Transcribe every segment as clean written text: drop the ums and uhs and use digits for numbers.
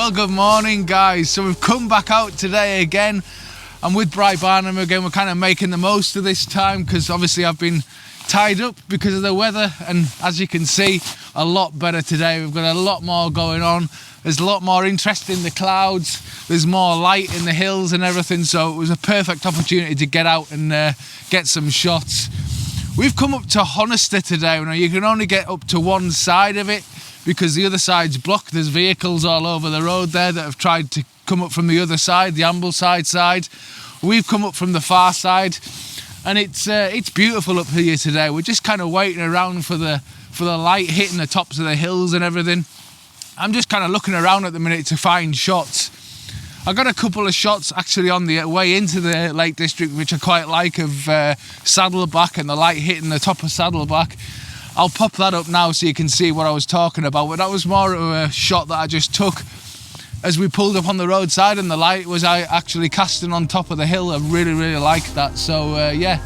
Well, good morning, guys. So we've come back out today again. I'm with Bry Barnum again. We're kind of making the most of this time because obviously I've been tied up because of the weather, and as you can see, a lot better today. We've got a lot more going on. There's a lot more interest in the clouds. There's more light in the hills and everything, so it was a perfect opportunity to get out and get some shots. We've come up to Hollister today. Now, you can only get up to one side of it because the other side's blocked. There's vehicles all over the road there that have tried to come up from the other side, the Ambleside side. We've come up from the far side, and it's beautiful up here today. We're just kind of waiting around for the light hitting the tops of the hills and everything. I'm just kind of looking around at the minute to find shots. I got a couple of shots actually on the way into the Lake District, which I quite like, of Saddleback and the light hitting the top of Saddleback. I'll pop that up now so you can see what I was talking about, but that was more of a shot that I just took as we pulled up on the roadside, and the light was actually casting on top of the hill. I really liked that, so yeah.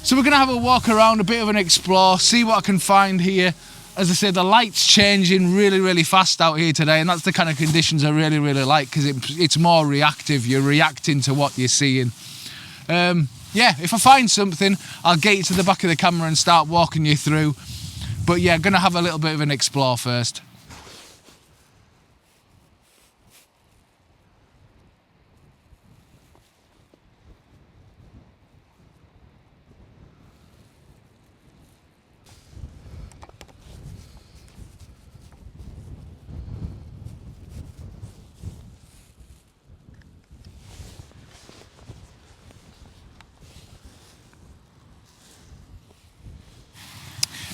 So we're going to have a walk around, a bit of an explore, see what I can find here. As I said, the light's changing really fast out here today, and that's the kind of conditions I really like, because it's more reactive. You're reacting to what you're seeing. Yeah, if I find something, I'll get you to the back of the camera and start walking you through. But yeah, going to have a little bit of an explore first.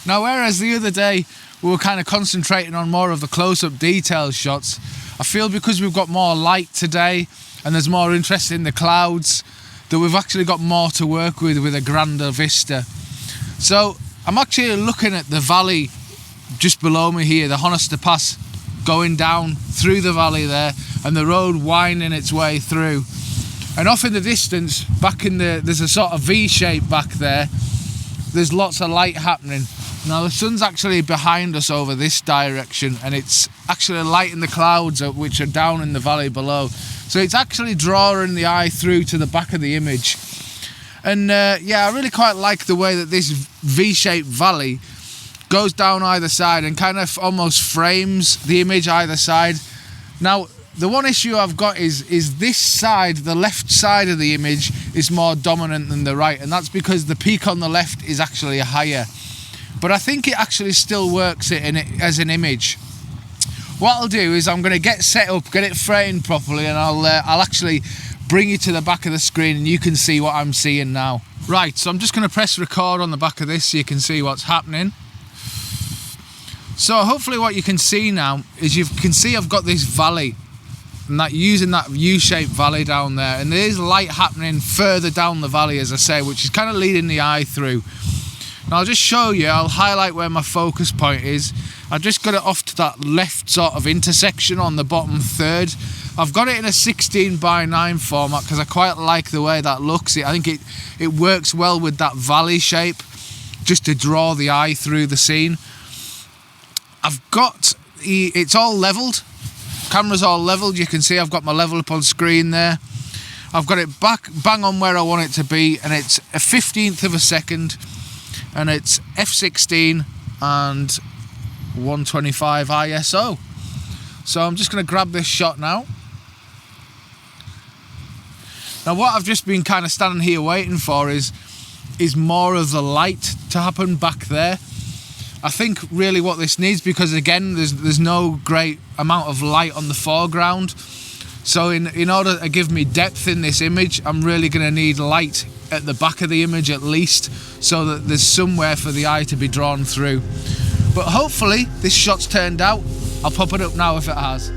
Now, whereas the other day we were kind of concentrating on more of the close-up detail shots, I feel because we've got more light today and there's more interest in the clouds, that we've actually got more to work with a grander vista. So I'm actually looking at the valley just below me here, the Hollister Pass, going down through the valley there, and the road winding its way through. And off in the distance, there's a sort of V shape back there. There's lots of light happening. Now the sun's actually behind us over this direction, and it's actually lighting the clouds up which are down in the valley below. So it's actually drawing the eye through to the back of the image. And yeah, I really quite like the way that this V-shaped valley goes down either side and kind of almost frames the image either side. Now, the one issue I've got is this side, the left side of the image, is more dominant than the right, and that's because the peak on the left is actually higher. But I think it actually still works as an image. What I'll do is I'm going to get set up, get it framed properly, and I'll actually bring you to the back of the screen and you can see what I'm seeing now. Right, so I'm just going to press record on the back of this so you can see what's happening. So hopefully what you can see now is you can see I've got this valley, and that using that U-shaped valley down there, and there is light happening further down the valley, as I say, which is kind of leading the eye through. Now I'll just show you, I'll highlight where my focus point is. I've just got it off to that left sort of intersection on the bottom third. I've got it in a 16:9 format because I quite like the way that looks. I think it works well with that valley shape, just to draw the eye through the scene. It's all leveled. Camera's all leveled. You can see I've got my level up on screen there. I've got it bang on where I want it to be, and it's a 15th of a second, and it's f16 and 125 ISO. So I'm just going to grab this shot now. Now what I've just been kind of standing here waiting for is is more of the light to happen back there. I think really what this needs, because again there's no great amount of light on the foreground, so in order to give me depth in this image, I'm really going to need light at the back of the image at least, so that there's somewhere for the eye to be drawn through. But hopefully this shot's turned out. I'll pop it up now if it has.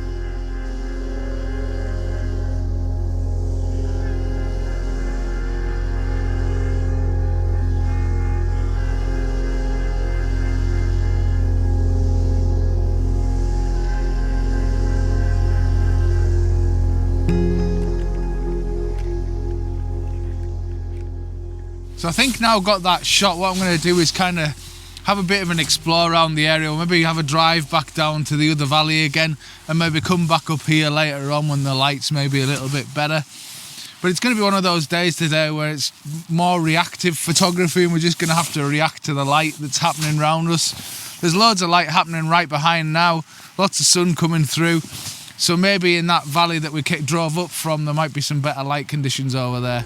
So I think now I've got that shot, what I'm going to do is kind of have a bit of an explore around the area, or maybe have a drive back down to the other valley again, and maybe come back up here later on when the lights may be a little bit better. But it's going to be one of those days today where it's more reactive photography, and we're just going to have to react to the light that's happening around us. There's loads of light happening right behind now, lots of sun coming through, so maybe in that valley that we drove up from there might be some better light conditions over there.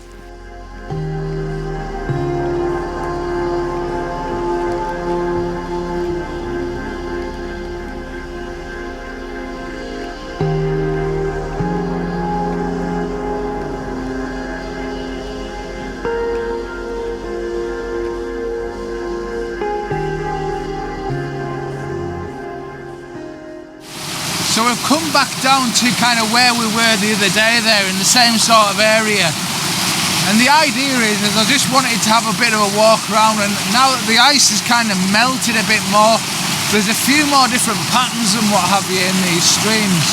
So we've come back down to kind of where we were the other day there, in the same sort of area. And the idea is I just wanted to have a bit of a walk around, and now that the ice has kind of melted a bit more, there's a few more different patterns and what have you in these streams.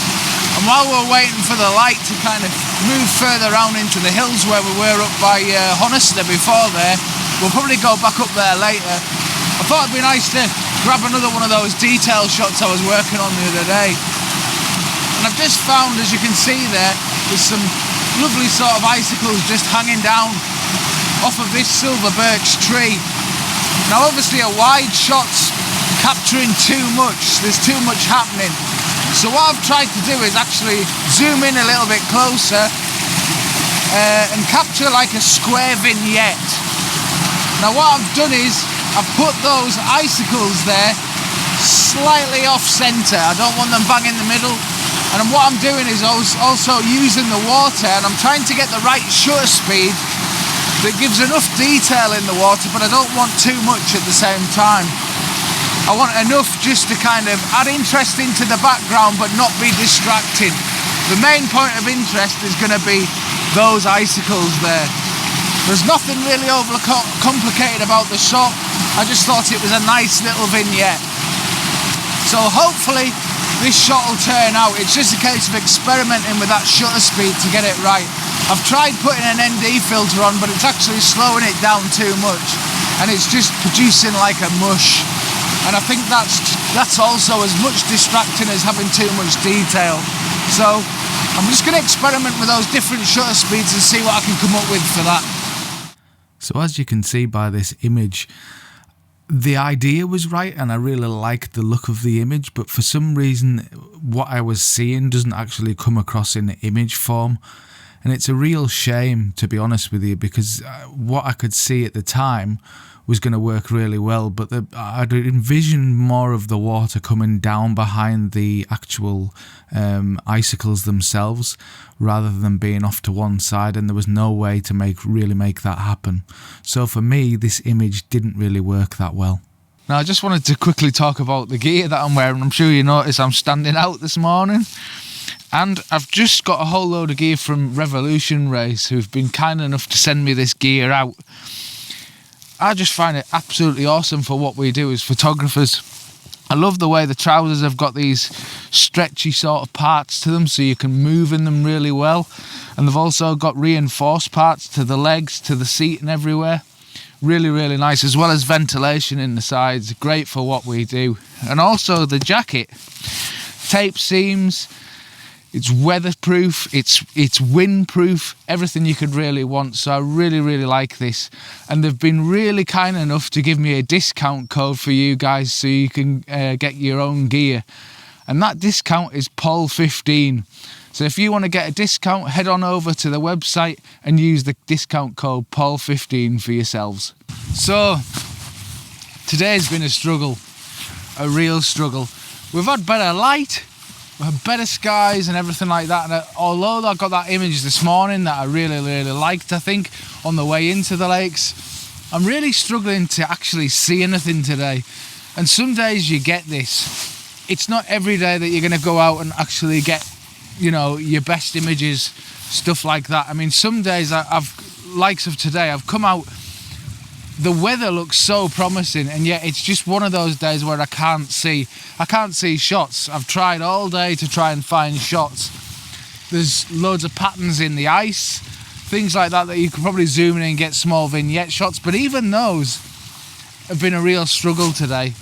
And while we're waiting for the light to kind of move further around into the hills where we were up by Hollister before there, we'll probably go back up there later. I thought it'd be nice to grab another one of those detail shots I was working on the other day. And I've just found, as you can see there's some lovely sort of icicles just hanging down off of this silver birch tree. Now obviously a wide shot's capturing too much, there's too much happening. So what I've tried to do is actually zoom in a little bit closer and capture like a square vignette. Now what I've done is I've put those icicles there slightly off centre. I don't want them bang in the middle. And what I'm doing is also using the water, and I'm trying to get the right shutter speed that gives enough detail in the water, but I don't want too much at the same time. I want enough just to kind of add interest into the background but not be distracting. The main point of interest is going to be those icicles there. There's nothing really complicated about the shot. I just thought it was a nice little vignette. So hopefully this shot will turn out. It's just a case of experimenting with that shutter speed to get it right. I've tried putting an ND filter on, but it's actually slowing it down too much, and it's just producing like a mush. And I think that's also as much distracting as having too much detail. So I'm just going to experiment with those different shutter speeds and see what I can come up with for that. So as you can see by this image, the idea was right and I really liked the look of the image, but for some reason what I was seeing doesn't actually come across in image form. And it's a real shame, to be honest with you, because what I could see at the time was going to work really well, but I'd envisioned more of the water coming down behind the actual icicles themselves rather than being off to one side, and there was no way to really make that happen. So for me, this image didn't really work that well. Now I just wanted to quickly talk about the gear that I'm wearing. I'm sure you noticed I'm standing out this morning. And I've just got a whole load of gear from Revolution Race, who've been kind enough to send me this gear out. I just find it absolutely awesome for what we do as photographers. I love the way the trousers have got these stretchy sort of parts to them, so you can move in them really well. And they've also got reinforced parts to the legs, to the seat and everywhere. Really, really nice, as well as ventilation in the sides. Great for what we do. And also the jacket. Tape seams. It's weatherproof, it's windproof, everything you could really want. So I really, really like this. And they've been really kind enough to give me a discount code for you guys so you can get your own gear. And that discount is POL15. So if you want to get a discount, head on over to the website and use the discount code Paul15 for yourselves. So today's been a struggle, a real struggle. We've had better light, we've had better skies and everything like that, and although I got that image this morning that I really liked, I think, on the way into the lakes, I'm really struggling to actually see anything today. And some days you get this. It's not every day that you're going to go out and actually get, you know, your best images, stuff like that. I mean, some days likes of today, I've come out, the weather looks so promising, and yet it's just one of those days where I can't see shots. I've tried all day to try and find shots. There's loads of patterns in the ice, things like that you could probably zoom in and get small vignette shots, but even those have been a real struggle today.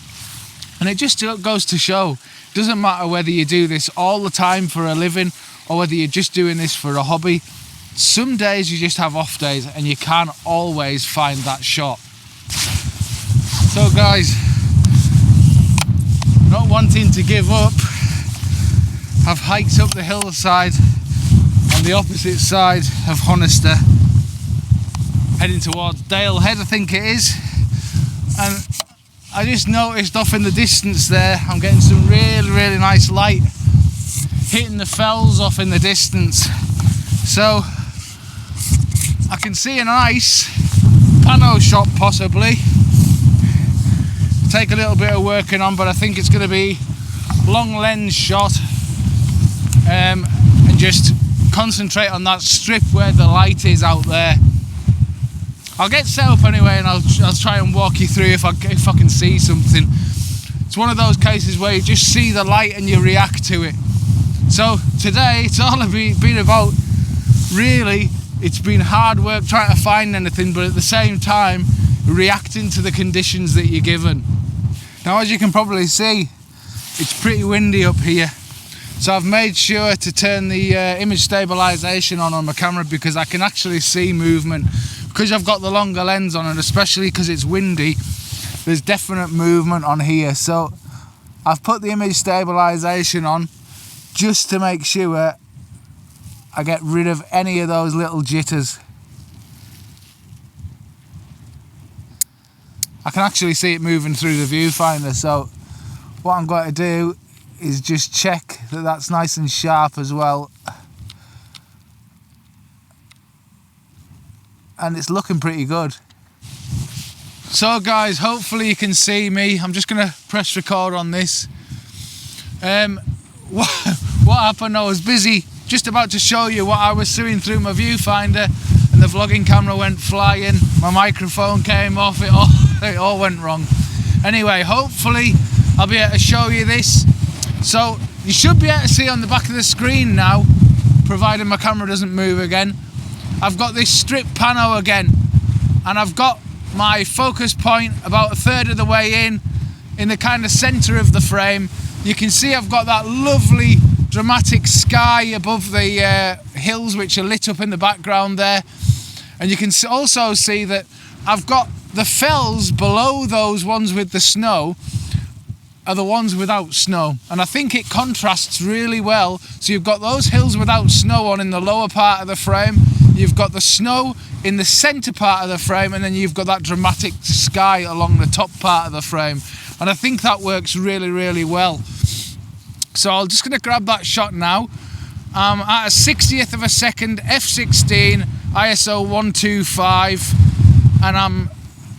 And it just goes to show, it doesn't matter whether you do this all the time for a living or whether you're just doing this for a hobby, some days you just have off days and you can't always find that shot. So guys, not wanting to give up, I've hiked up the hillside on the opposite side of Hollister, heading towards Dale Head, I think it is, and I just noticed off in the distance there, I'm getting some really nice light hitting the fells off in the distance. So I can see a nice pano shot possibly. Take a little bit of working on, but I think it's going to be long lens shot, and just concentrate on that strip where the light is out there. I'll get set up anyway, and I'll try and walk you through if I can see something. It's one of those cases where you just see the light and you react to it. So today it's all been about, really, it's been hard work trying to find anything, but at the same time reacting to the conditions that you're given. Now, as you can probably see, it's pretty windy up here, so I've made sure to turn the image stabilization on my camera, because I can actually see movement. Because I've got the longer lens on, and especially because it's windy, there's definite movement on here. So I've put the image stabilization on just to make sure I get rid of any of those little jitters. I can actually see it moving through the viewfinder, so what I'm going to do is just check that that's nice and sharp as well. And it's looking pretty good. So guys, hopefully you can see me. I'm just going to press record on this. What happened, I was busy just about to show you what I was seeing through my viewfinder, and the vlogging camera went flying, my microphone came off, it all went wrong. Anyway, hopefully I'll be able to show you this. So you should be able to see on the back of the screen now, provided my camera doesn't move again. I've got this strip pano again, and I've got my focus point about a third of the way in the kind of centre of the frame. You can see I've got that lovely dramatic sky above the hills which are lit up in the background there, and you can also see that I've got the fells below those ones with the snow are the ones without snow, and I think it contrasts really well. So you've got those hills without snow on in the lower part of the frame, you've got the snow in the centre part of the frame, and then you've got that dramatic sky along the top part of the frame, and I think that works really well. So I'm just going to grab that shot now. At a 60th of a second, f16, ISO 125, and I'm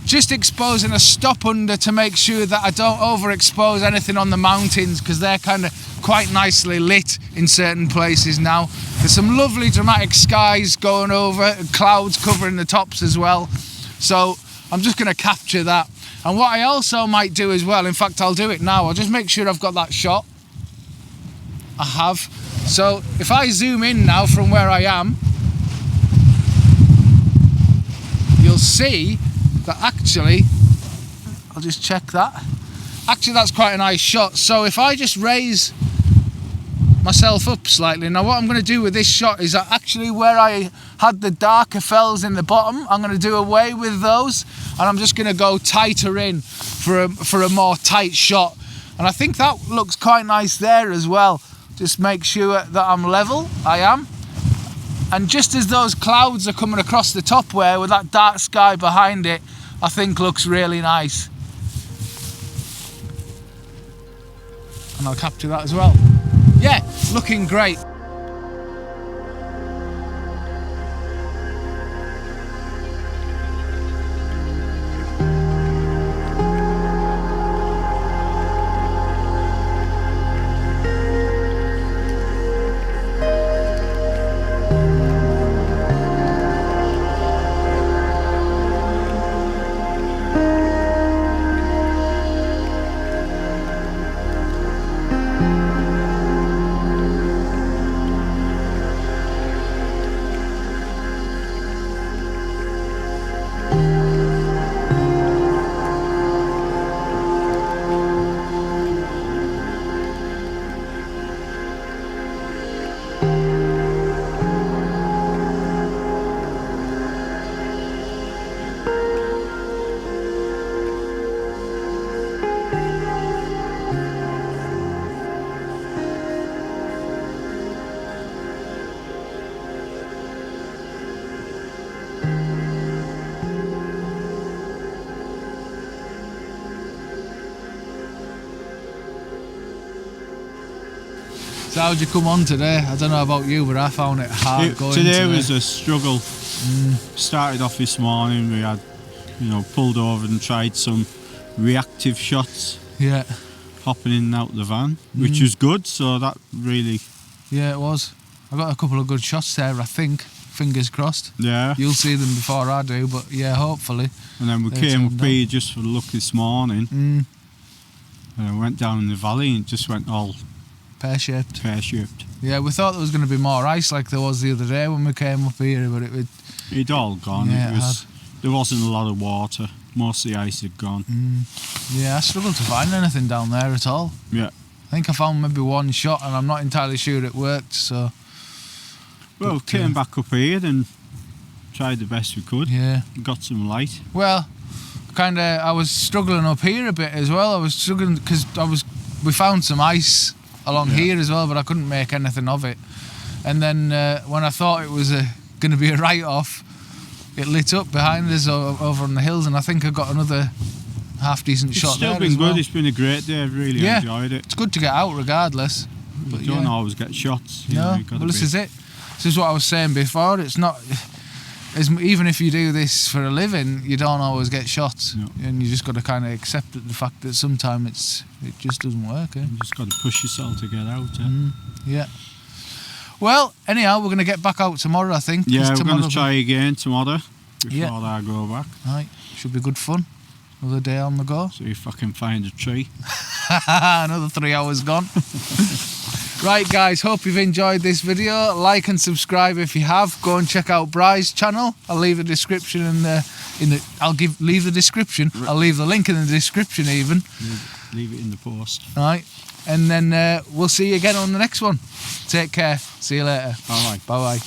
just exposing a stop under to make sure that I don't overexpose anything on the mountains, because they're kind of quite nicely lit in certain places now. There's some lovely dramatic skies going over, and clouds covering the tops as well. So I'm just going to capture that. And what I also might do as well, in fact I'll do it now, I'll just make sure I've got that shot. I have. So if I zoom in now from where I am, you'll see that actually, I'll just check that, actually that's quite a nice shot. So if I just raise myself up slightly, now what I'm going to do with this shot is that actually where I had the darker fells in the bottom, I'm going to do away with those, and I'm just going to go tighter in for a more tight shot, and I think that looks quite nice there as well. Just make sure that I'm level. I am. And just as those clouds are coming across the top where, with that dark sky behind it, I think looks really nice. And I'll capture that as well. Yeah, looking great. So how'd you come on today? I don't know about you, but I found it hard going today. Was a struggle. Started off this morning, we had, pulled over and tried some reactive shots. Yeah. Hopping in and out the van, which was good, so that really... Yeah, it was. I got a couple of good shots there, I think. Fingers crossed. Yeah. You'll see them before I do, but yeah, hopefully. And then we came up here just for the look this morning. And I went down in the valley and it just went all... Pear-shaped. Pear-shaped. Yeah, we thought there was going to be more ice like there was the other day when we came up here, but it'd all gone. Yeah, there wasn't a lot of water. Most of the ice had gone. Yeah, I struggled to find anything down there at all. Yeah. I think I found maybe one shot and I'm not entirely sure it worked, so... Well, came back up here and tried the best we could. Yeah. Got some light. Well, I was struggling up here a bit as well. I was struggling because we found some ice along here as well, but I couldn't make anything of it. And then when I thought it was going to be a write-off, it lit up behind us over on the hills, and I think I got another half-decent shot there. It's still been good. It's been a great day. I've really enjoyed it. It's good to get out regardless. But you don't always get shots. No, well, this is it. This is what I was saying before. It's not... Even if you do this for a living, you don't always get shots, and you just got to kind of accept the fact that sometimes it just doesn't work. You just got to push yourself to get out. Yeah. Well, anyhow, we're going to get back out tomorrow, I think. Yeah, we're going to try again tomorrow before I go back. Right, should be good fun. Another day on the go. See if I can find a tree. Another 3 hours gone. Right, guys, hope you've enjoyed this video. Like and subscribe if you have. Go and check out Bry's channel. I'll leave a description leave the description. I'll leave the link in the description even. Leave it in the post. Right, and then we'll see you again on the next one. Take care. See you later. Bye. Bye.